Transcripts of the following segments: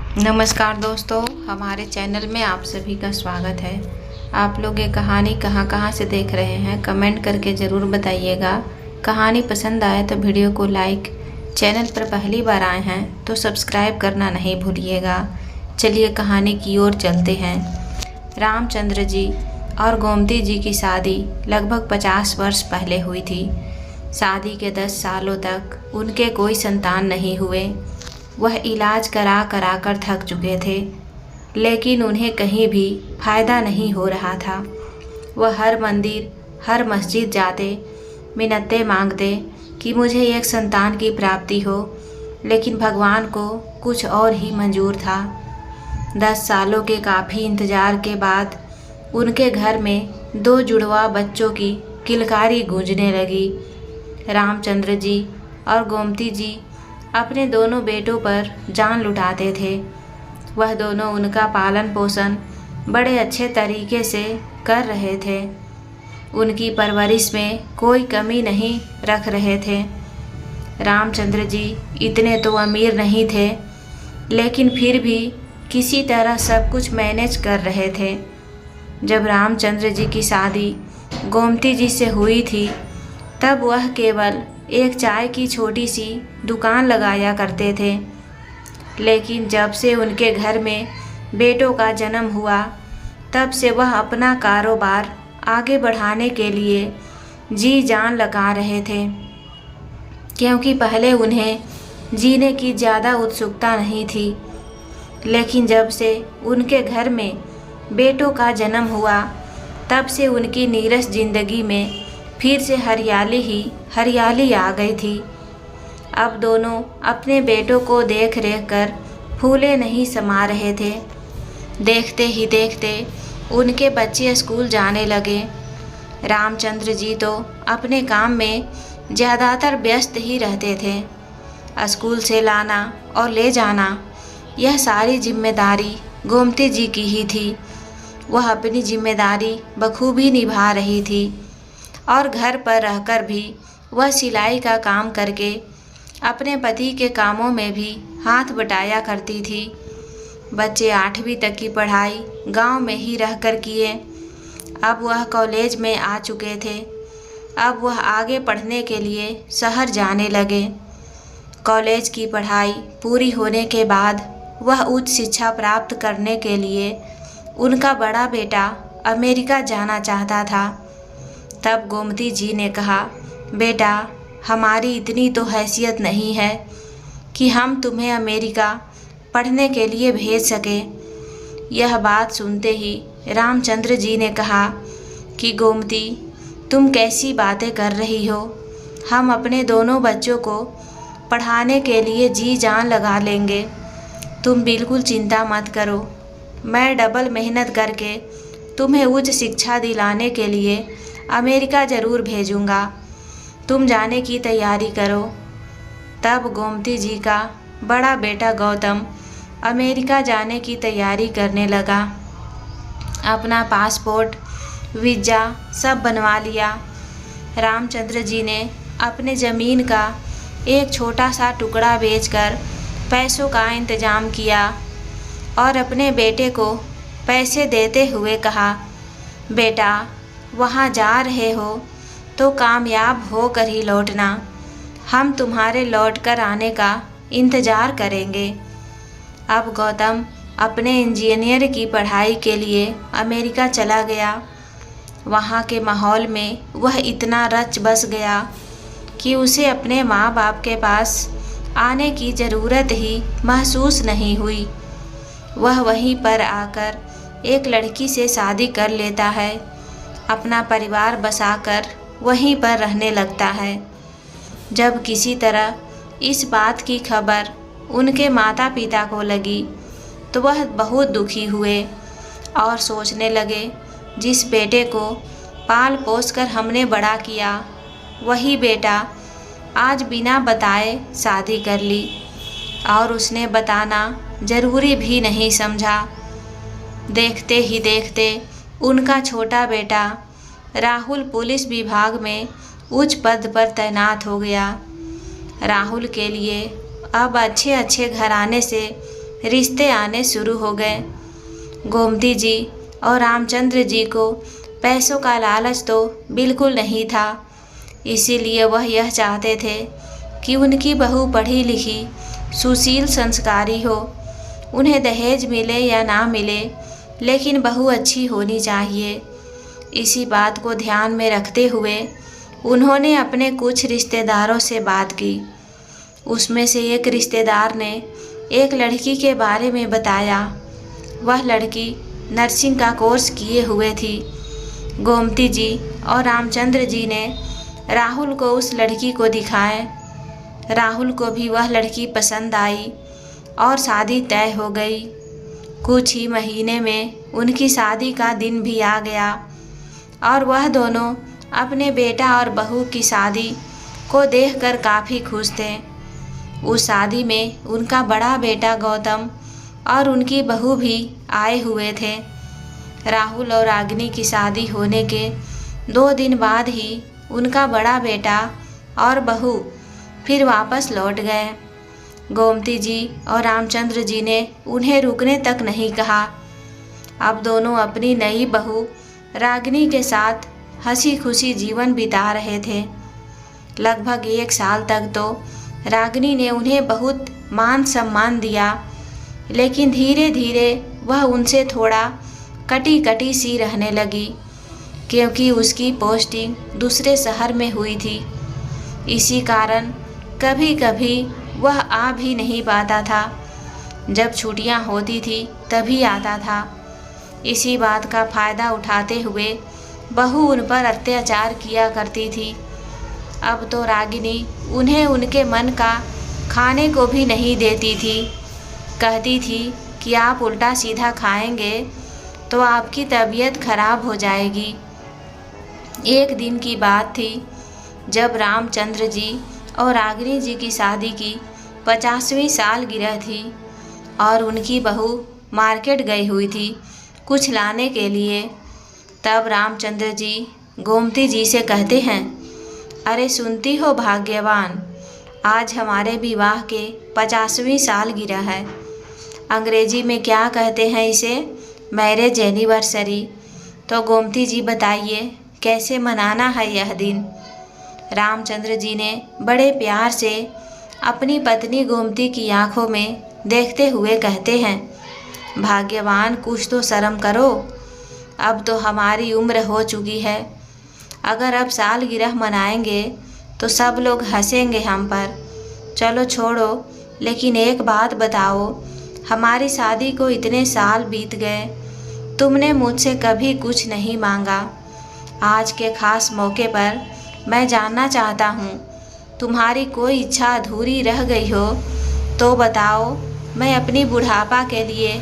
नमस्कार दोस्तों, हमारे चैनल में आप सभी का स्वागत है। आप लोग ये कहानी कहाँ से देख रहे हैं कमेंट करके ज़रूर बताइएगा। कहानी पसंद आए तो वीडियो को लाइक, चैनल पर पहली बार आए हैं तो सब्सक्राइब करना नहीं भूलिएगा। चलिए कहानी की ओर चलते हैं। रामचंद्र जी और गोमती जी की शादी लगभग 50 वर्ष पहले हुई थी। शादी के 10 सालों तक उनके कोई संतान नहीं हुए। वह इलाज करा कर थक चुके थे, लेकिन उन्हें कहीं भी फ़ायदा नहीं हो रहा था। वह हर मंदिर, हर मस्जिद जाते, मिन्नतें मांगते कि मुझे एक संतान की प्राप्ति हो, लेकिन भगवान को कुछ और ही मंजूर था। 10 सालों के काफ़ी इंतज़ार के बाद उनके घर में 2 जुड़वा बच्चों की किलकारी गूंजने लगी। रामचंद्र जी और गोमती जी अपने दोनों बेटों पर जान लुटाते थे। वह दोनों उनका पालन पोषण बड़े अच्छे तरीके से कर रहे थे। उनकी परवरिश में कोई कमी नहीं रख रहे थे। रामचंद्र जी इतने तो अमीर नहीं थे, लेकिन फिर भी किसी तरह सब कुछ मैनेज कर रहे थे। जब रामचंद्र जी की शादी गोमती जी से हुई थी, तब वह केवल एक चाय की छोटी सी दुकान लगाया करते थे। लेकिन जब से उनके घर में बेटों का जन्म हुआ, तब से वह अपना कारोबार आगे बढ़ाने के लिए जी जान लगा रहे थे, क्योंकि पहले उन्हें जीने की ज़्यादा उत्सुकता नहीं थी। लेकिन जब से उनके घर में बेटों का जन्म हुआ, तब से उनकी नीरस जिंदगी में फिर से हरियाली ही हरियाली आ गई थी। अब दोनों अपने बेटों को देख रेख कर फूले नहीं समा रहे थे। देखते ही देखते उनके बच्चे स्कूल जाने लगे। रामचंद्र जी तो अपने काम में ज़्यादातर व्यस्त ही रहते थे। स्कूल से लाना और ले जाना, यह सारी जिम्मेदारी गोमती जी की ही थी। वह अपनी जिम्मेदारी बखूबी निभा रही थी और घर पर रहकर भी वह सिलाई का काम करके अपने पति के कामों में भी हाथ बटाया करती थी। बच्चे 8वीं तक की पढ़ाई गांव में ही रहकर किए। अब वह कॉलेज में आ चुके थे। अब वह आगे पढ़ने के लिए शहर जाने लगे। कॉलेज की पढ़ाई पूरी होने के बाद वह उच्च शिक्षा प्राप्त करने के लिए उनका बड़ा बेटा अमेरिका जाना चाहता था। तब गोमती जी ने कहा, बेटा, हमारी इतनी तो हैसियत नहीं है कि हम तुम्हें अमेरिका पढ़ने के लिए भेज सकें। यह बात सुनते ही रामचंद्र जी ने कहा कि गोमती, तुम कैसी बातें कर रही हो। हम अपने दोनों बच्चों को पढ़ाने के लिए जी जान लगा लेंगे। तुम बिल्कुल चिंता मत करो। मैं डबल मेहनत करके तुम्हें उच्च शिक्षा दिलाने के लिए अमेरिका ज़रूर भेजूँगा। तुम जाने की तैयारी करो। तब गोमती जी का बड़ा बेटा गौतम अमेरिका जाने की तैयारी करने लगा। अपना पासपोर्ट, वीज़ा सब बनवा लिया। रामचंद्र जी ने अपने ज़मीन का एक छोटा सा टुकड़ा बेचकर पैसों का इंतज़ाम किया और अपने बेटे को पैसे देते हुए कहा, बेटा, वहाँ जा रहे हो तो कामयाब होकर ही लौटना। हम तुम्हारे लौट कर आने का इंतज़ार करेंगे। अब गौतम अपने इंजीनियर की पढ़ाई के लिए अमेरिका चला गया। वहाँ के माहौल में वह इतना रच बस गया कि उसे अपने माँ बाप के पास आने की ज़रूरत ही महसूस नहीं हुई। वह वहीं पर आकर एक लड़की से शादी कर लेता है। अपना परिवार बसाकर वहीं पर रहने लगता है। जब किसी तरह इस बात की खबर उनके माता पिता को लगी, तो वह बहुत दुखी हुए और सोचने लगे, जिस बेटे को पाल पोस कर हमने बड़ा किया, वही बेटा आज बिना बताए शादी कर ली और उसने बताना ज़रूरी भी नहीं समझा। देखते ही देखते उनका छोटा बेटा राहुल पुलिस विभाग में उच्च पद पर तैनात हो गया। राहुल के लिए अब अच्छे अच्छे घराने से रिश्ते आने शुरू हो गए। गोमती जी और रामचंद्र जी को पैसों का लालच तो बिल्कुल नहीं था, इसीलिए वह यह चाहते थे कि उनकी बहू पढ़ी लिखी, सुशील, संस्कारी हो। उन्हें दहेज मिले या ना मिले, लेकिन बहू अच्छी होनी चाहिए। इसी बात को ध्यान में रखते हुए उन्होंने अपने कुछ रिश्तेदारों से बात की। उसमें से एक रिश्तेदार ने एक लड़की के बारे में बताया। वह लड़की नर्सिंग का कोर्स किए हुए थी। गोमती जी और रामचंद्र जी ने राहुल को उस लड़की को दिखाए। राहुल को भी वह लड़की पसंद आई और शादी तय हो गई। कुछ ही महीने में उनकी शादी का दिन भी आ गया और वह दोनों अपने बेटा और बहू की शादी को देखकर काफ़ी खुश थे। उस शादी में उनका बड़ा बेटा गौतम और उनकी बहू भी आए हुए थे। राहुल और रागिनी की शादी होने के 2 दिन बाद ही उनका बड़ा बेटा और बहू फिर वापस लौट गए। गोमती जी और रामचंद्र जी ने उन्हें रुकने तक नहीं कहा। अब दोनों अपनी नई बहू रागिनी के साथ हंसी खुशी जीवन बिता रहे थे। लगभग 1 साल तक तो रागिनी ने उन्हें बहुत मान सम्मान दिया, लेकिन धीरे धीरे वह उनसे थोड़ा कटी कटी सी रहने लगी, क्योंकि उसकी पोस्टिंग दूसरे शहर में हुई थी। इसी कारण कभी कभी वह आ भी नहीं पाता था। जब छुट्टियां होती थी तभी आता था। इसी बात का फ़ायदा उठाते हुए बहू उन पर अत्याचार किया करती थी। अब तो रागिनी उन्हें उनके मन का खाने को भी नहीं देती थी। कहती थी कि आप उल्टा सीधा खाएंगे तो आपकी तबीयत खराब हो जाएगी। एक दिन की बात थी जब रामचंद्र जी और रागिनी जी की शादी की 50वीं सालगिरह थी और उनकी बहू मार्केट गई हुई थी कुछ लाने के लिए। तब रामचंद्र जी गोमती जी से कहते हैं, अरे सुनती हो भाग्यवान, आज हमारे विवाह के 50वीं सालगिरह है। अंग्रेजी में क्या कहते हैं इसे? Marriage anniversary. तो गोमती जी बताइए कैसे मनाना है यह दिन। रामचंद्र जी ने बड़े प्यार से अपनी पत्नी गोमती की आंखों में देखते हुए कहते हैं, भाग्यवान कुछ तो शर्म करो, अब तो हमारी उम्र हो चुकी है। अगर अब सालगिरह मनाएंगे तो सब लोग हंसेंगे हम पर। चलो छोड़ो, लेकिन एक बात बताओ, हमारी शादी को इतने साल बीत गए, तुमने मुझसे कभी कुछ नहीं मांगा। आज के खास मौके पर मैं जानना चाहता हूँ, तुम्हारी कोई इच्छा अधूरी रह गई हो तो बताओ। मैं अपनी बुढ़ापा के लिए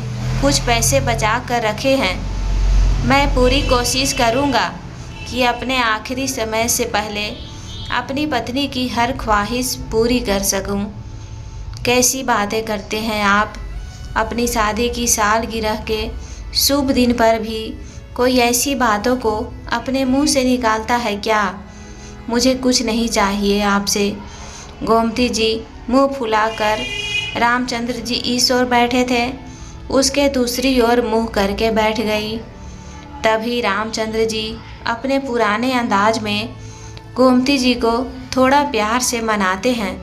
कुछ पैसे बचा कर रखे हैं। मैं पूरी कोशिश करूँगा कि अपने आखिरी समय से पहले अपनी पत्नी की हर ख्वाहिश पूरी कर सकूं। कैसी बातें करते हैं आप। अपनी शादी की सालगिरह के शुभ दिन पर भी कोई ऐसी बातों को अपने मुंह से निकालता है क्या? मुझे कुछ नहीं चाहिए आपसे। गोमती जी मुंह फुलाकर, रामचंद्र जी इस ओर बैठे थे, उसके दूसरी ओर मुंह करके बैठ गई। तभी रामचंद्र जी अपने पुराने अंदाज में गोमती जी को थोड़ा प्यार से मनाते हैं।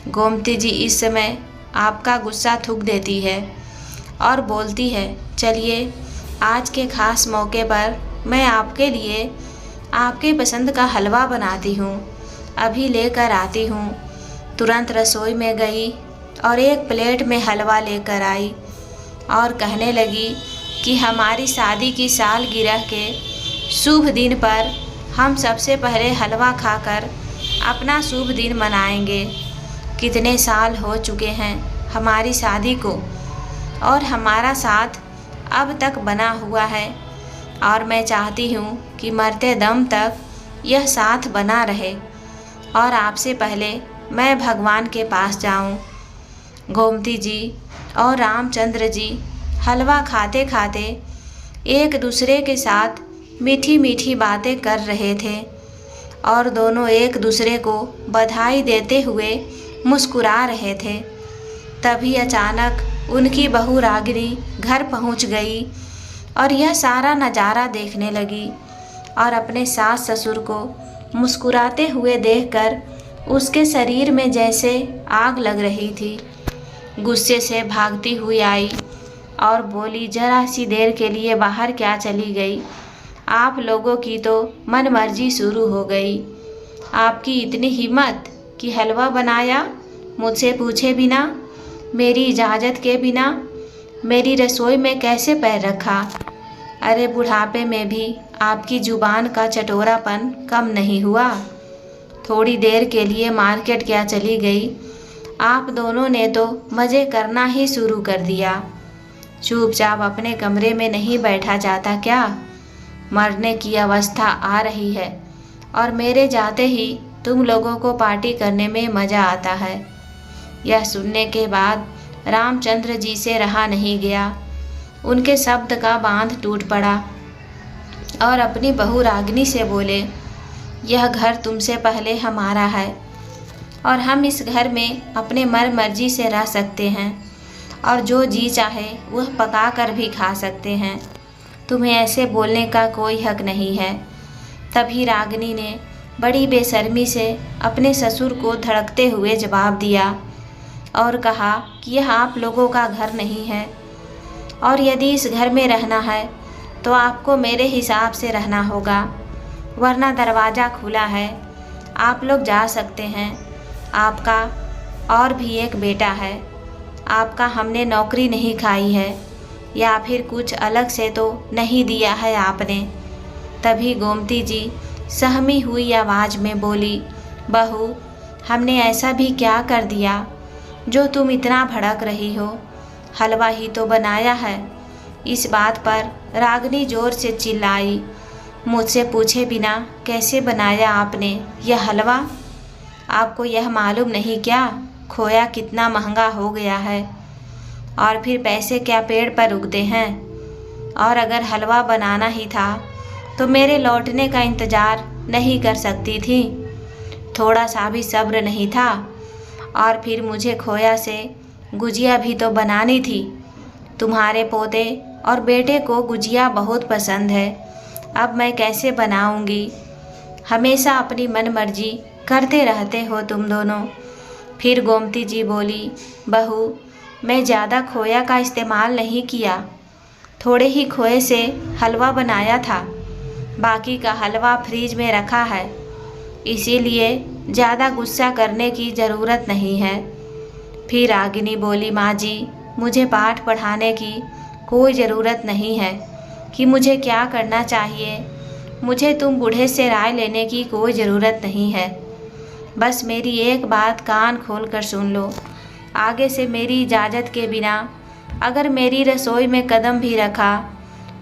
गोमती जी इस समय आपका गुस्सा थूक देती है और बोलती है, चलिए आज के खास मौके पर मैं आपके लिए आपके पसंद का हलवा बनाती हूँ, अभी लेकर आती हूँ। तुरंत रसोई में गई और एक प्लेट में हलवा लेकर आई और कहने लगी कि हमारी शादी की सालगिरह के शुभ दिन पर हम सबसे पहले हलवा खाकर अपना शुभ दिन मनाएंगे। कितने साल हो चुके हैं हमारी शादी को और हमारा साथ अब तक बना हुआ है और मैं चाहती हूँ कि मरते दम तक यह साथ बना रहे और आपसे पहले मैं भगवान के पास जाऊँ। गोमती जी और रामचंद्र जी हलवा खाते खाते एक दूसरे के साथ मीठी मीठी बातें कर रहे थे और दोनों एक दूसरे को बधाई देते हुए मुस्कुरा रहे थे। तभी अचानक उनकी बहू रागिनी घर पहुंच गई और यह सारा नज़ारा देखने लगी और अपने सास ससुर को मुस्कुराते हुए देखकर उसके शरीर में जैसे आग लग रही थी। गुस्से से भागती हुई आई और बोली, जरा सी देर के लिए बाहर क्या चली गई? आप लोगों की तो मनमर्जी शुरू हो गई। आपकी इतनी हिम्मत कि हलवा बनाया मुझसे पूछे बिना, मेरी इजाज़त के बिना मेरी रसोई में कैसे पैर रखा? अरे बुढ़ापे में भी आपकी जुबान का चटोरापन कम नहीं हुआ। थोड़ी देर के लिए मार्केट क्या चली गई? आप दोनों ने तो मज़े करना ही शुरू कर दिया। चुपचाप अपने कमरे में नहीं बैठा जाता क्या? मरने की अवस्था आ रही है और मेरे जाते ही तुम लोगों को पार्टी करने में मज़ा आता है। यह सुनने के बाद रामचंद्र जी से रहा नहीं गया। उनके शब्द का बांध टूट पड़ा और अपनी बहू रागिनी से बोले, यह घर तुमसे पहले हमारा है और हम इस घर में अपने मर्जी से रह सकते हैं और जो जी चाहे वह पका कर भी खा सकते हैं। तुम्हें ऐसे बोलने का कोई हक नहीं है। तभी रागिनी ने बड़ी बेशर्मी से अपने ससुर को धड़कते हुए जवाब दिया और कहा कि यह आप लोगों का घर नहीं है और यदि इस घर में रहना है तो आपको मेरे हिसाब से रहना होगा, वरना दरवाज़ा खुला है, आप लोग जा सकते हैं। आपका और भी एक बेटा है, आपका हमने नौकरी नहीं खाई है या फिर कुछ अलग से तो नहीं दिया है आपने। तभी गोमती जी सहमी हुई आवाज़ में बोली, बहू हमने ऐसा भी क्या कर दिया जो तुम इतना भड़क रही हो? हलवा ही तो बनाया है। इस बात पर रागिनी जोर से चिल्लाई, मुझसे पूछे बिना कैसे बनाया आपने यह हलवा? आपको यह मालूम नहीं क्या खोया कितना महंगा हो गया है? और फिर पैसे क्या पेड़ पर उगते हैं? और अगर हलवा बनाना ही था तो मेरे लौटने का इंतज़ार नहीं कर सकती थी? थोड़ा सा भी सब्र नहीं था? और फिर मुझे खोया से गुजिया भी तो बनानी थी। तुम्हारे पोते और बेटे को गुजिया बहुत पसंद है, अब मैं कैसे बनाऊंगी? हमेशा अपनी मनमर्जी करते रहते हो तुम दोनों। फिर गोमती जी बोली, बहू मैं ज़्यादा खोया का इस्तेमाल नहीं किया, थोड़े ही खोए से हलवा बनाया था, बाकी का हलवा फ्रिज में रखा है, इसीलिए ज़्यादा गुस्सा करने की ज़रूरत नहीं है। फिर रागिनी बोली, माँ जी मुझे पाठ पढ़ाने की कोई ज़रूरत नहीं है कि मुझे क्या करना चाहिए। मुझे तुम बूढ़े से राय लेने की कोई ज़रूरत नहीं है। बस मेरी एक बात कान खोल कर सुन लो, आगे से मेरी इजाज़त के बिना अगर मेरी रसोई में कदम भी रखा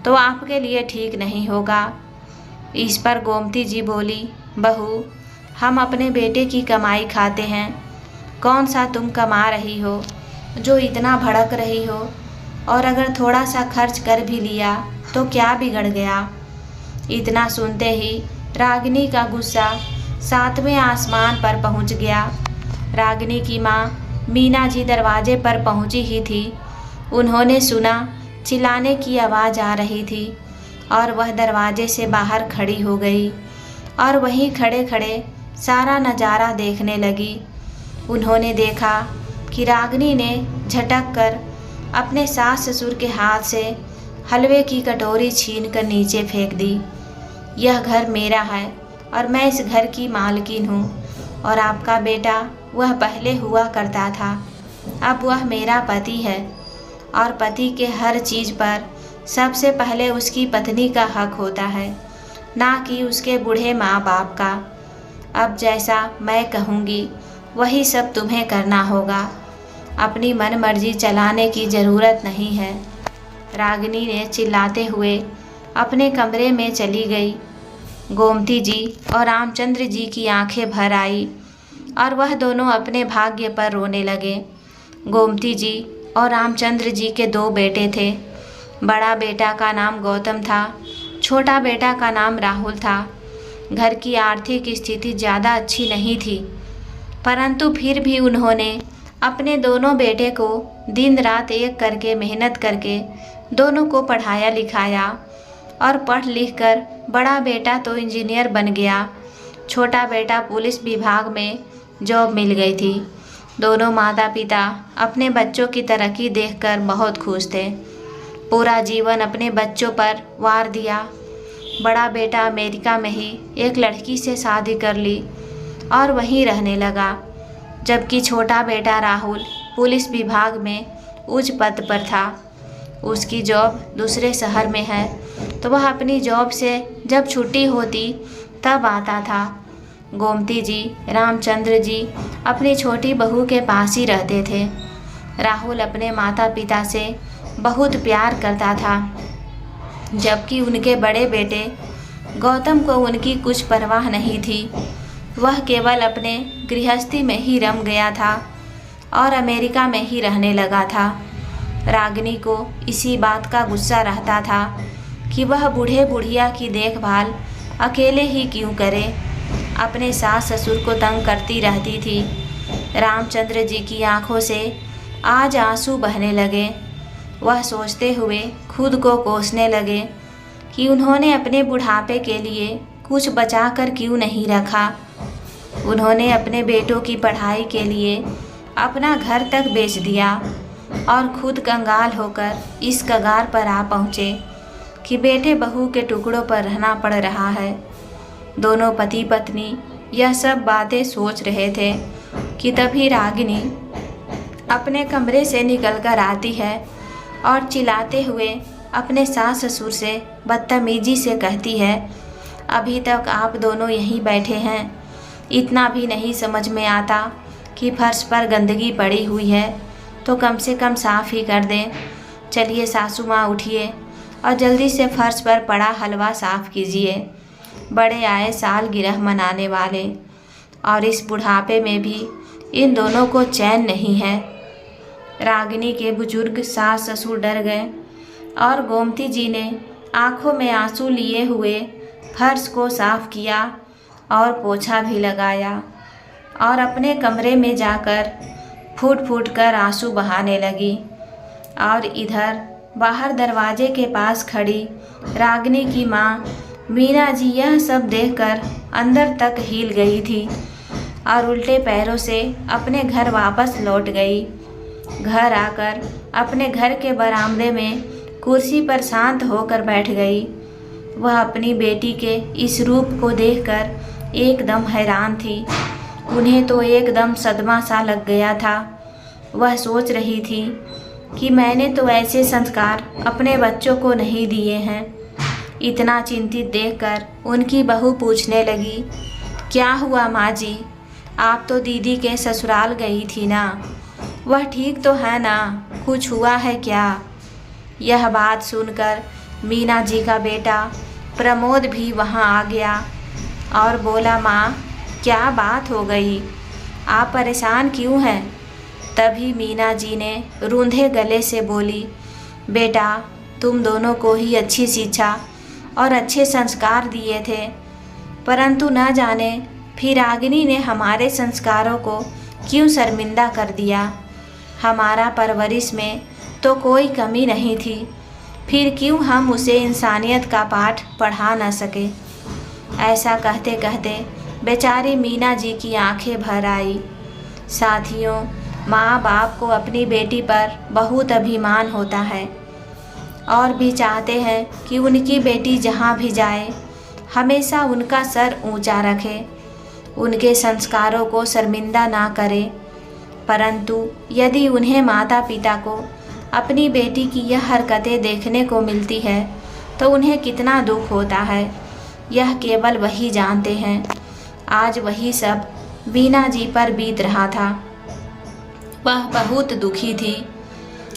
तो आपके लिए ठीक नहीं होगा। इस पर गोमती जी बोली, बहू हम अपने बेटे की कमाई खाते हैं, कौन सा तुम कमा रही हो जो इतना भड़क रही हो? और अगर थोड़ा सा खर्च कर भी लिया तो क्या बिगड़ गया? इतना सुनते ही रागिनी का गुस्सा 7वें आसमान पर पहुंच गया। रागिनी की माँ मीना जी दरवाजे पर पहुंची ही थी। उन्होंने सुना चिल्लाने की आवाज़ आ रही थी और वह दरवाजे से बाहर खड़ी हो गई और वहीं खड़े खड़े सारा नज़ारा देखने लगी। उन्होंने देखा कि रागिनी ने झटक कर अपने सास ससुर के हाथ से हलवे की कटोरी छीन कर नीचे फेंक दी। यह घर मेरा है और मैं इस घर की मालकिन हूँ और आपका बेटा वह पहले हुआ करता था, अब वह मेरा पति है और पति के हर चीज़ पर सबसे पहले उसकी पत्नी का हक होता है, ना कि उसके बूढ़े माँ बाप का। अब जैसा मैं कहूँगी वही सब तुम्हें करना होगा, अपनी मनमर्जी चलाने की ज़रूरत नहीं है। रागिनी ने चिल्लाते हुए अपने कमरे में चली गई। गोमती जी और रामचंद्र जी की आंखें भर आई और वह दोनों अपने भाग्य पर रोने लगे। गोमती जी और रामचंद्र जी के 2 बेटे थे। बड़ा बेटा का नाम गौतम था, छोटा बेटा का नाम राहुल था। घर की आर्थिक स्थिति ज़्यादा अच्छी नहीं थी, परंतु फिर भी उन्होंने अपने दोनों बेटे को दिन रात एक करके मेहनत करके दोनों को पढ़ाया लिखाया और पढ़ लिख कर बड़ा बेटा तो इंजीनियर बन गया, छोटा बेटा पुलिस विभाग में जॉब मिल गई थी। दोनों माता पिता अपने बच्चों की तरक्की देखकर बहुत खुश थे। पूरा जीवन अपने बच्चों पर वार दिया। बड़ा बेटा अमेरिका में ही एक लड़की से शादी कर ली और वहीं रहने लगा, जबकि छोटा बेटा राहुल पुलिस विभाग में उच्च पद पर था। उसकी जॉब दूसरे शहर में है, तो वह अपनी जॉब से जब छुट्टी होती तब आता था। गोमती जी, रामचंद्र जी अपनी छोटी बहू के पास ही रहते थे। राहुल अपने माता पिता से बहुत प्यार करता था, जबकि उनके बड़े बेटे गौतम को उनकी कुछ परवाह नहीं थी। वह केवल अपने गृहस्थी में ही रम गया था और अमेरिका में ही रहने लगा था। रागिनी को इसी बात का गुस्सा रहता था कि वह बूढ़े बुढ़िया की देखभाल अकेले ही क्यों करे। अपने सास ससुर को तंग करती रहती थी। रामचंद्र जी की आंखों से आज आंसू बहने लगे। वह सोचते हुए खुद को कोसने लगे कि उन्होंने अपने बुढ़ापे के लिए कुछ बचा कर क्यों नहीं रखा। उन्होंने अपने बेटों की पढ़ाई के लिए अपना घर तक बेच दिया और खुद कंगाल होकर इस कगार पर आ पहुँचे कि बेटे बहू के टुकड़ों पर रहना पड़ रहा है। दोनों पति पत्नी यह सब बातें सोच रहे थे कि तभी रागिनी अपने कमरे से निकलकर आती है और चिल्लाते हुए अपने सास ससुर से बदतमीजी से कहती है, अभी तक आप दोनों यहीं बैठे हैं, इतना भी नहीं समझ में आता कि फर्श पर गंदगी पड़ी हुई है तो कम से कम साफ़ ही कर दें। चलिए सासू माँ उठिए और जल्दी से फर्श पर पड़ा हलवा साफ़ कीजिए। बड़े आए साल गिरह मनाने वाले, और इस बुढ़ापे में भी इन दोनों को चैन नहीं है। रागिनी के बुजुर्ग सास ससुर डर गए और गोमती जी ने आंखों में आंसू लिए हुए फर्श को साफ किया और पोछा भी लगाया और अपने कमरे में जाकर फूट फूट कर आंसू बहाने लगी। और इधर बाहर दरवाजे के पास खड़ी रागिनी की माँ मीना जी यह सब देखकर अंदर तक हिल गई थी और उल्टे पैरों से अपने घर वापस लौट गई। घर आकर अपने घर के बरामदे में कुर्सी पर शांत होकर बैठ गई। वह अपनी बेटी के इस रूप को देखकर एकदम हैरान थी। उन्हें तो एकदम सदमा सा लग गया था। वह सोच रही थी कि मैंने तो ऐसे संस्कार अपने बच्चों को नहीं दिए हैं। इतना चिंतित देखकर उनकी बहू पूछने लगी, क्या हुआ माँ जी, आप तो दीदी के ससुराल गई थी ना, वह ठीक तो है ना, कुछ हुआ है क्या? यह बात सुनकर मीना जी का बेटा प्रमोद भी वहाँ आ गया और बोला, माँ क्या बात हो गई, आप परेशान क्यों हैं? तभी मीना जी ने रूंधे गले से बोली, बेटा तुम दोनों को ही अच्छी शिक्षा और अच्छे संस्कार दिए थे, परंतु न जाने फिर रागिनी ने हमारे संस्कारों को क्यों शर्मिंदा कर दिया। हमारा परवरिश में तो कोई कमी नहीं थी, फिर क्यों हम उसे इंसानियत का पाठ पढ़ा न सके। ऐसा कहते कहते बेचारी मीना जी की आंखें भर आई। साथियों, माँ बाप को अपनी बेटी पर बहुत अभिमान होता है और भी चाहते हैं कि उनकी बेटी जहाँ भी जाए हमेशा उनका सर ऊंचा रखे, उनके संस्कारों को शर्मिंदा ना करे। परंतु यदि उन्हें माता पिता को अपनी बेटी की यह हरकतें देखने को मिलती है तो उन्हें कितना दुख होता है, यह केवल वही जानते हैं। आज वही सब मीना जी पर बीत रहा था। वह बहुत दुखी थी।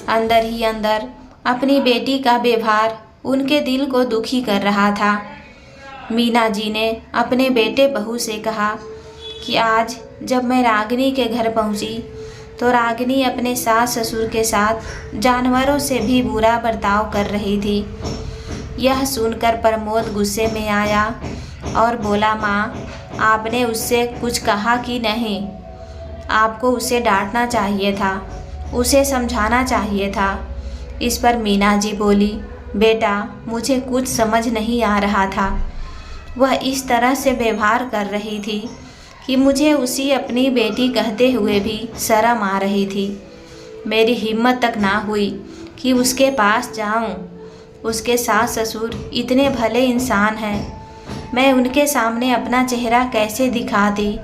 अंदर ही अंदर अपनी बेटी का व्यवहार उनके दिल को दुखी कर रहा था। मीना जी ने अपने बेटे बहू से कहा कि आज जब मैं रागिनी के घर पहुंची तो रागिनी अपने सास ससुर के साथ जानवरों से भी बुरा बर्ताव कर रही थी। यह सुनकर प्रमोद गुस्से में आया और बोला, माँ आपने उससे कुछ कहा कि नहीं? आपको उसे डांटना चाहिए था, उसे समझाना चाहिए था। इस पर मीना जी बोली, बेटा मुझे कुछ समझ नहीं आ रहा था। वह इस तरह से व्यवहार कर रही थी कि मुझे उसी अपनी बेटी कहते हुए भी शर्म आ रही थी। मेरी हिम्मत तक ना हुई कि उसके पास जाऊं। उसके सास ससुर इतने भले इंसान हैं, मैं उनके सामने अपना चेहरा कैसे दिखाती,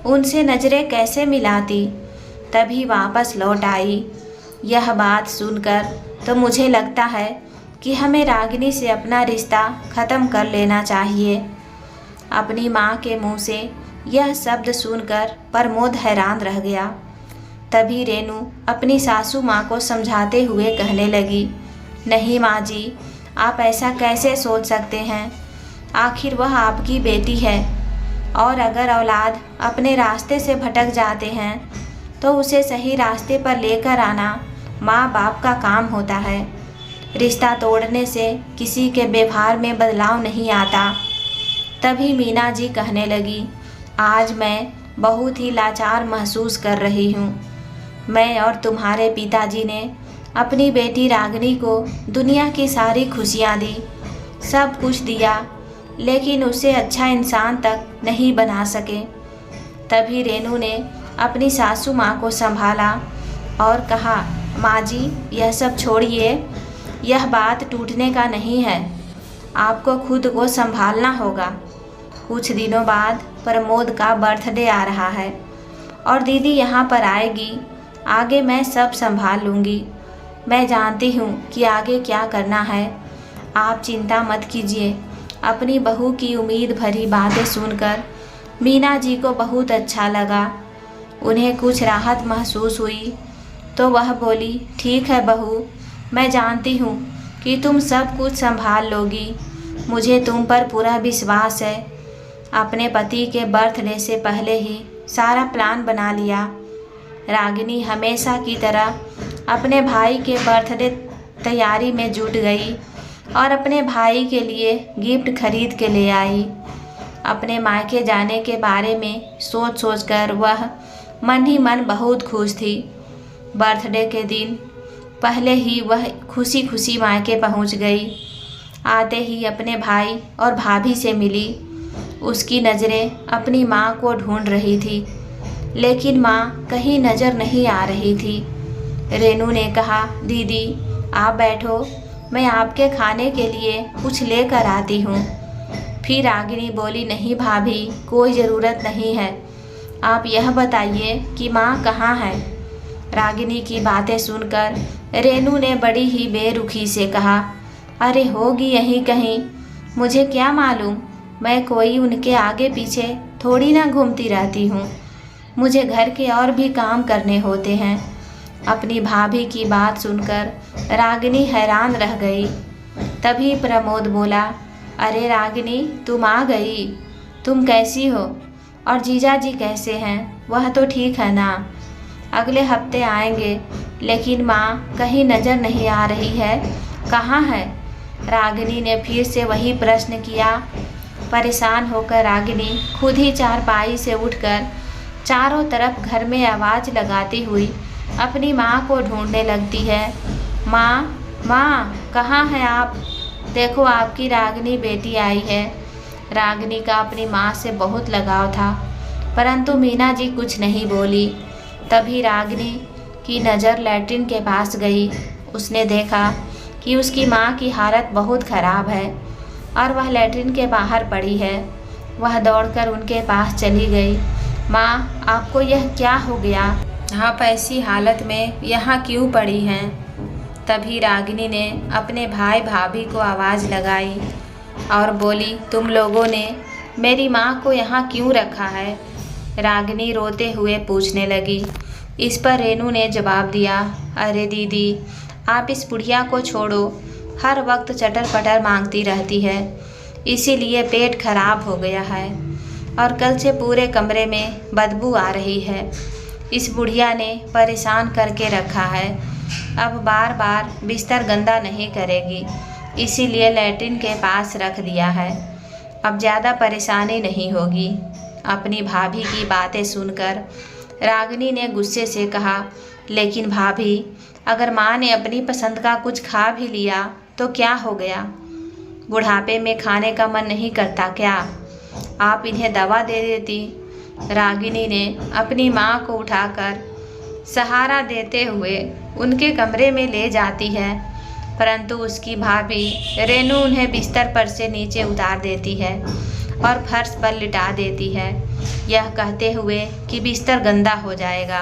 उनसे नज़रें कैसे मिलाती। तभी वापस लौट आई। यह बात सुनकर तो मुझे लगता है कि हमें रागिनी से अपना रिश्ता ख़त्म कर लेना चाहिए। अपनी माँ के मुंह से यह शब्द सुनकर प्रमोद हैरान रह गया। तभी रेनू अपनी सासू माँ को समझाते हुए कहने लगी, नहीं माँ जी, आप ऐसा कैसे सोच सकते हैं। आखिर वह आपकी बेटी है, और अगर औलाद अपने रास्ते से भटक जाते हैं तो उसे सही रास्ते पर लेकर आना माँ बाप का काम होता है। रिश्ता तोड़ने से किसी के व्यवहार में बदलाव नहीं आता। तभी मीना जी कहने लगी, आज मैं बहुत ही लाचार महसूस कर रही हूँ। मैं और तुम्हारे पिताजी ने अपनी बेटी रागिनी को दुनिया की सारी खुशियाँ दी, सब कुछ दिया, लेकिन उसे अच्छा इंसान तक नहीं बना सके। तभी रेनू ने अपनी सासू माँ को संभाला और कहा, माँ जी यह सब छोड़िए, यह बात टूटने का नहीं है, आपको खुद को संभालना होगा। कुछ दिनों बाद प्रमोद का बर्थडे आ रहा है और दीदी यहाँ पर आएगी। आगे मैं सब संभाल लूँगी। मैं जानती हूँ कि आगे क्या करना है, आप चिंता मत कीजिए। अपनी बहू की उम्मीद भरी बातें सुनकर मीना जी को बहुत अच्छा लगा। उन्हें कुछ राहत महसूस हुई तो वह बोली, ठीक है बहू, मैं जानती हूँ कि तुम सब कुछ संभाल लोगी। मुझे तुम पर पूरा विश्वास है। अपने पति के बर्थडे से पहले ही सारा प्लान बना लिया। रागिनी हमेशा की तरह अपने भाई के बर्थडे तैयारी में जुट गई और अपने भाई के लिए गिफ्ट खरीद के ले आई। अपने मायके जाने के बारे में सोच सोचकर वह मन ही मन बहुत खुश थी। बर्थडे के दिन पहले ही वह खुशी खुशी मायके पहुंच गई। आते ही अपने भाई और भाभी से मिली। उसकी नज़रें अपनी माँ को ढूंढ रही थी, लेकिन माँ कहीं नज़र नहीं आ रही थी। रेनू ने कहा, दीदी आप बैठो, मैं आपके खाने के लिए कुछ लेकर आती हूँ। फिर रागिनी बोली, नहीं भाभी, कोई ज़रूरत नहीं है, आप यह बताइए कि माँ कहाँ है। रागिनी की बातें सुनकर रेनू ने बड़ी ही बेरुखी से कहा, अरे होगी यहीं कहीं, मुझे क्या मालूम, मैं कोई उनके आगे पीछे थोड़ी ना घूमती रहती हूँ। मुझे घर के और भी काम करने होते हैं। अपनी भाभी की बात सुनकर रागिनी हैरान रह गई। तभी प्रमोद बोला, अरे रागिनी तुम आ गई, तुम कैसी हो और जीजा जी कैसे हैं, वह तो ठीक है ना। अगले हफ्ते आएंगे, लेकिन माँ कहीं नज़र नहीं आ रही है, कहाँ है। रागिनी ने फिर से वही प्रश्न किया। परेशान होकर रागिनी खुद ही चारपाई से उठकर चारों तरफ घर में आवाज़ लगाती हुई अपनी माँ को ढूंढने लगती है। माँ, माँ कहाँ हैं आप, देखो आपकी रागिनी बेटी आई है। रागिनी का अपनी माँ से बहुत लगाव था, परंतु मीना जी कुछ नहीं बोली। तभी रागिनी की नज़र लैट्रिन के पास गई। उसने देखा कि उसकी माँ की हालत बहुत ख़राब है और वह लैट्रिन के बाहर पड़ी है। वह दौड़कर उनके पास चली गई। माँ, आपको यह क्या हो गया, आप ऐसी हालत में यहाँ क्यों पड़ी हैं। तभी रागिनी ने अपने भाई भाभी को आवाज़ लगाई और बोली, तुम लोगों ने मेरी माँ को यहाँ क्यों रखा है। रागिनी रोते हुए पूछने लगी। इस पर रेनू ने जवाब दिया, अरे दीदी आप इस बुढ़िया को छोड़ो, हर वक्त चटर पटर मांगती रहती है, इसीलिए पेट खराब हो गया है और कल से पूरे कमरे में बदबू आ रही है। इस बुढ़िया ने परेशान करके रखा है, अब बार बार बिस्तर गंदा नहीं करेगी, इसीलिए लैट्रिन के पास रख दिया है, अब ज़्यादा परेशानी नहीं होगी। अपनी भाभी की बातें सुनकर रागिनी ने गुस्से से कहा, लेकिन भाभी, अगर माँ ने अपनी पसंद का कुछ खा भी लिया तो क्या हो गया? बुढ़ापे में खाने का मन नहीं करता क्या? आप इन्हें दवा दे देती। रागिनी ने अपनी माँ को उठाकर सहारा देते हुए उनके कमरे में ले जाती है, परंतु उसकी भाभी रेनू उन्हें बिस्तर पर से नीचे उतार देती है और फर्श पर लिटा देती है, यह कहते हुए कि बिस्तर गंदा हो जाएगा।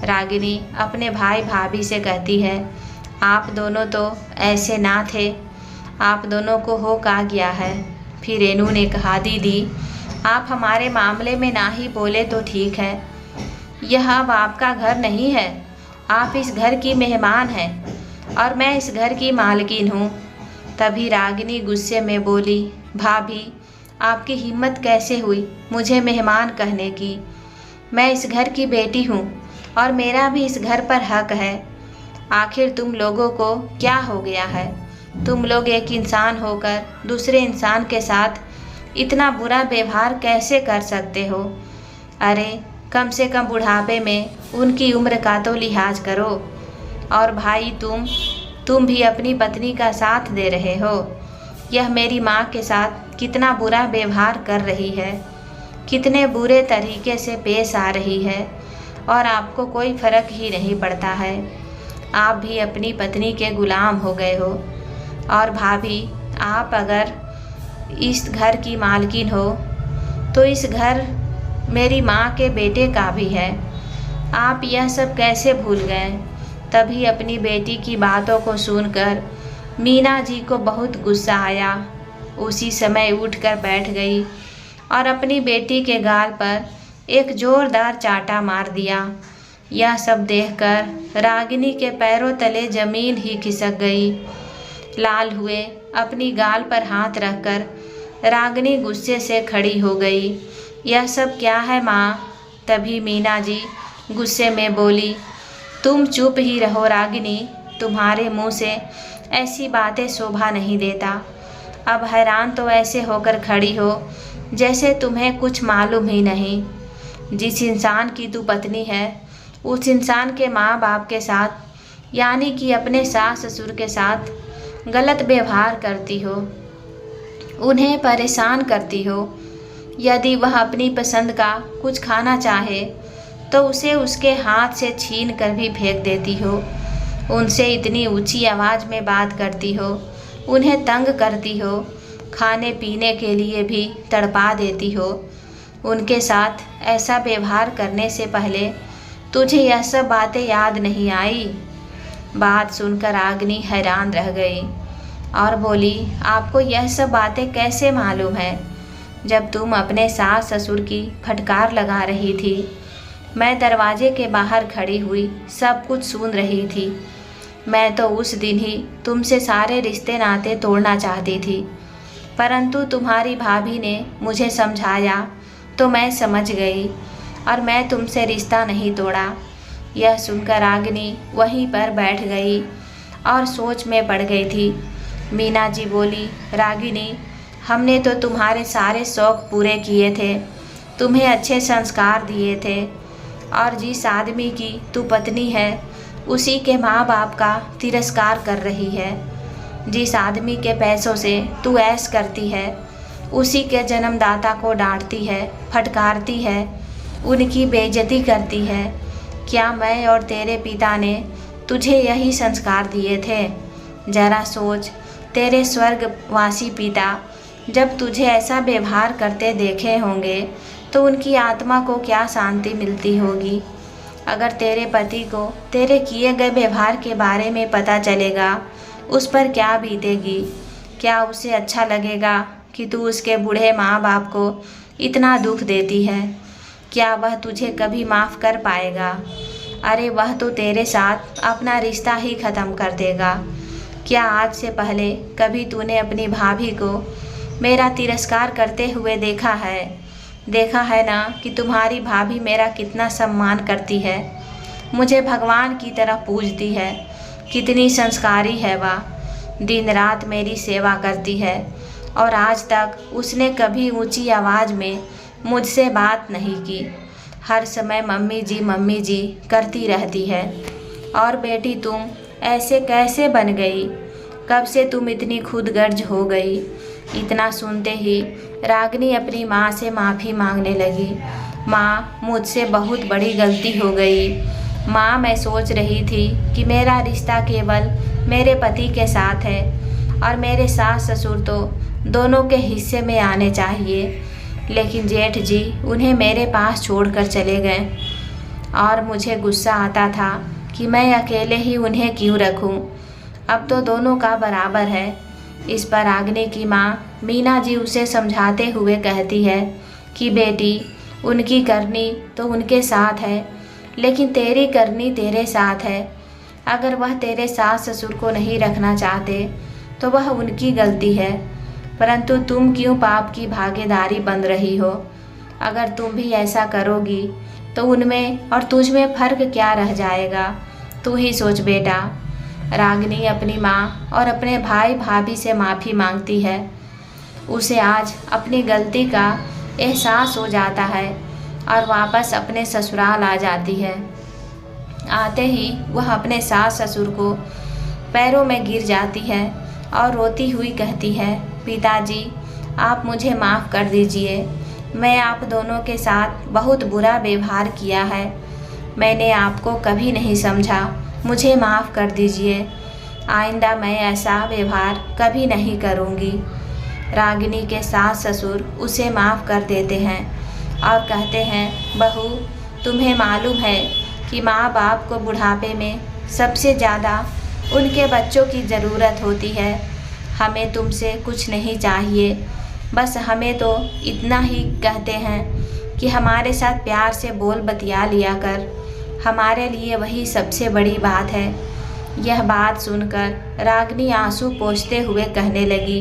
रागिनी अपने भाई भाभी से कहती है, आप दोनों तो ऐसे ना थे, आप दोनों को हो का गया है। फिर रेनू ने कहा, दीदी आप हमारे मामले में ना ही बोले तो ठीक है, यह अब आपका घर नहीं है, आप इस घर की मेहमान हैं और मैं इस घर की मालकिन हूँ। तभी रागिनी गुस्से में बोली, भाभी आपकी हिम्मत कैसे हुई मुझे मेहमान कहने की? मैं इस घर की बेटी हूँ और मेरा भी इस घर पर हक है। आखिर तुम लोगों को क्या हो गया है? तुम लोग एक इंसान होकर दूसरे इंसान के साथ इतना बुरा व्यवहार कैसे कर सकते हो? अरे कम से कम बुढ़ापे में उनकी उम्र का तो लिहाज करो। और भाई तुम भी अपनी पत्नी का साथ दे रहे हो। यह मेरी माँ के साथ कितना बुरा व्यवहार कर रही है, कितने बुरे तरीके से पेश आ रही है और आपको कोई फर्क ही नहीं पड़ता है। आप भी अपनी पत्नी के गुलाम हो गए हो। और भाभी आप अगर इस घर की मालकिन हो तो इस घर मेरी माँ के बेटे का भी है। आप यह सब कैसे भूल गए? तभी अपनी बेटी की बातों को सुनकर मीना जी को बहुत गुस्सा आया। उसी समय उठकर बैठ गई और अपनी बेटी के गाल पर एक जोरदार चाटा मार दिया। यह सब देखकर रागिनी के पैरों तले जमीन ही खिसक गई। लाल हुए अपनी गाल पर हाथ रखकर रागिनी गुस्से से खड़ी हो गई। यह सब क्या है माँ? तभी मीना जी गुस्से में बोली, तुम चुप ही रहो रागिनी, तुम्हारे मुंह से ऐसी बातें शोभा नहीं देता। अब हैरान तो ऐसे होकर खड़ी हो जैसे तुम्हें कुछ मालूम ही नहीं। जिस इंसान की तू पत्नी है उस इंसान के माँ बाप के साथ यानी कि अपने सास ससुर के साथ गलत व्यवहार करती हो, उन्हें परेशान करती हो। यदि वह अपनी पसंद का कुछ खाना चाहे तो उसे उसके हाथ से छीन कर भी फेंक देती हो। उनसे इतनी ऊंची आवाज़ में बात करती हो, उन्हें तंग करती हो, खाने पीने के लिए भी तड़पा देती हो। उनके साथ ऐसा व्यवहार करने से पहले तुझे यह सब बातें याद नहीं आई? बात सुनकर रागिनी हैरान रह गई और बोली, आपको यह सब बातें कैसे मालूम है? जब तुम अपने सास ससुर की फटकार लगा रही थी, मैं दरवाजे के बाहर खड़ी हुई सब कुछ सुन रही थी। मैं तो उस दिन ही तुमसे सारे रिश्ते नाते तोड़ना चाहती थी, परंतु तुम्हारी भाभी ने मुझे समझाया तो मैं समझ गई और मैं तुमसे रिश्ता नहीं तोड़ा। यह सुनकर रागिनी वहीं पर बैठ गई और सोच में पड़ गई थी। मीना जी बोली, रागिनी हमने तो तुम्हारे सारे शौक़ पूरे किए थे, तुम्हें अच्छे संस्कार दिए थे और जिस आदमी की तू पत्नी है उसी के माँ बाप का तिरस्कार कर रही है। जिस आदमी के पैसों से तू ऐश करती है उसी के जन्मदाता को डांटती है, फटकारती है, उनकी बेइज्जती करती है। क्या मैं और तेरे पिता ने तुझे यही संस्कार दिए थे? जरा सोच, तेरे स्वर्गवासी पिता जब तुझे ऐसा व्यवहार करते देखे होंगे तो उनकी आत्मा को क्या शांति मिलती होगी। अगर तेरे पति को तेरे किए गए व्यवहार के बारे में पता चलेगा, उस पर क्या बीतेगी? क्या उसे अच्छा लगेगा कि तू उसके बूढ़े माँ बाप को इतना दुख देती है? क्या वह तुझे कभी माफ़ कर पाएगा? अरे वह तो तेरे साथ अपना रिश्ता ही ख़त्म कर देगा। क्या आज से पहले कभी तूने अपनी भाभी को मेरा तिरस्कार करते हुए देखा है? देखा है ना कि तुम्हारी भाभी मेरा कितना सम्मान करती है, मुझे भगवान की तरह पूजती है, कितनी संस्कारी है वह, दिन रात मेरी सेवा करती है और आज तक उसने कभी ऊंची आवाज़ में मुझसे बात नहीं की। हर समय मम्मी जी करती रहती है। और बेटी तुम ऐसे कैसे बन गई? कब से तुम इतनी खुदगर्ज हो गई? इतना सुनते ही रागिनी अपनी माँ से माफ़ी मांगने लगी। माँ, मुझसे बहुत बड़ी गलती हो गई। माँ, मैं सोच रही थी कि मेरा रिश्ता केवल मेरे पति के साथ है और मेरे सास ससुर तो दोनों के हिस्से में आने चाहिए, लेकिन जेठ जी उन्हें मेरे पास छोड़कर चले गए और मुझे गुस्सा आता था कि मैं अकेले ही उन्हें क्यों रखूं। अब तो दोनों का बराबर है। इस पर रागिनी की माँ मीना जी उसे समझाते हुए कहती है कि बेटी, उनकी करनी तो उनके साथ है, लेकिन तेरी करनी तेरे साथ है। अगर वह तेरे सास ससुर को नहीं रखना चाहते तो वह उनकी गलती है, परंतु तुम क्यों पाप की भागीदारी बन रही हो? अगर तुम भी ऐसा करोगी तो उनमें और तुझ में फ़र्क क्या रह जाएगा? तू ही सोच बेटा। रागिनी अपनी माँ और अपने भाई भाभी से माफ़ी मांगती है। उसे आज अपनी गलती का एहसास हो जाता है और वापस अपने ससुराल आ जाती है। आते ही वह अपने सास ससुर को पैरों में गिर जाती है और रोती हुई कहती है, पिताजी, आप मुझे माफ़ कर दीजिए। मैं आप दोनों के साथ बहुत बुरा व्यवहार किया है। मैंने आपको कभी नहीं समझा। मुझे माफ़ कर दीजिए। आइंदा मैं ऐसा व्यवहार कभी नहीं करूँगी। रागिनी के सास ससुर उसे माफ़ कर देते हैं और कहते हैं, बहू, तुम्हें मालूम है कि माँ बाप को बुढ़ापे में सबसे ज़्यादा उनके बच्चों की ज़रूरत होती है। हमें तुमसे कुछ नहीं चाहिए, बस हमें तो इतना ही कहते हैं कि हमारे साथ प्यार से बोल बतिया लिया कर। हमारे लिए वही सबसे बड़ी बात है। यह बात सुनकर रागिनी आंसू पोंछते हुए कहने लगी,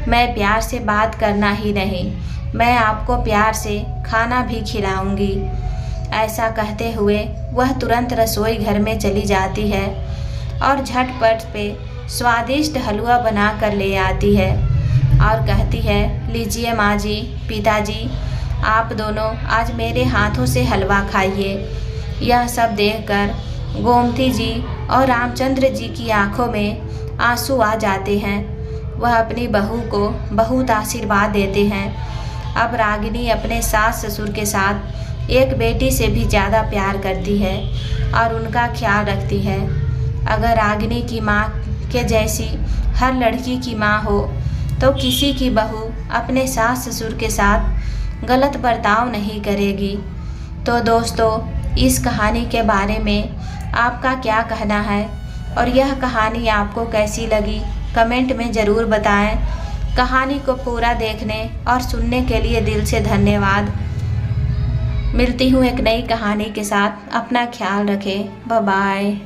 मैं प्यार से बात करना ही नहीं, मैं आपको प्यार से खाना भी खिलाऊंगी। ऐसा कहते हुए वह तुरंत रसोई घर में चली जाती है और झटपट पे स्वादिष्ट हलवा बना कर ले आती है और कहती है, लीजिए माँ जी, पिताजी, आप दोनों आज मेरे हाथों से हलवा खाइए। यह सब देखकर गोमती जी और रामचंद्र जी की आंखों में आंसू आ जाते हैं। वह अपनी बहू को बहुत आशीर्वाद देते हैं। अब रागिनी अपने सास ससुर के साथ एक बेटी से भी ज़्यादा प्यार करती है और उनका ख्याल रखती है। अगर रागिनी की माँ के जैसी हर लड़की की माँ हो तो किसी की बहू अपने सास ससुर के साथ गलत बर्ताव नहीं करेगी। तो दोस्तों, इस कहानी के बारे में आपका क्या कहना है और यह कहानी आपको कैसी लगी कमेंट में ज़रूर बताएं। कहानी को पूरा देखने और सुनने के लिए दिल से धन्यवाद। मिलती हूँ एक नई कहानी के साथ। अपना ख्याल रखें। Bye bye.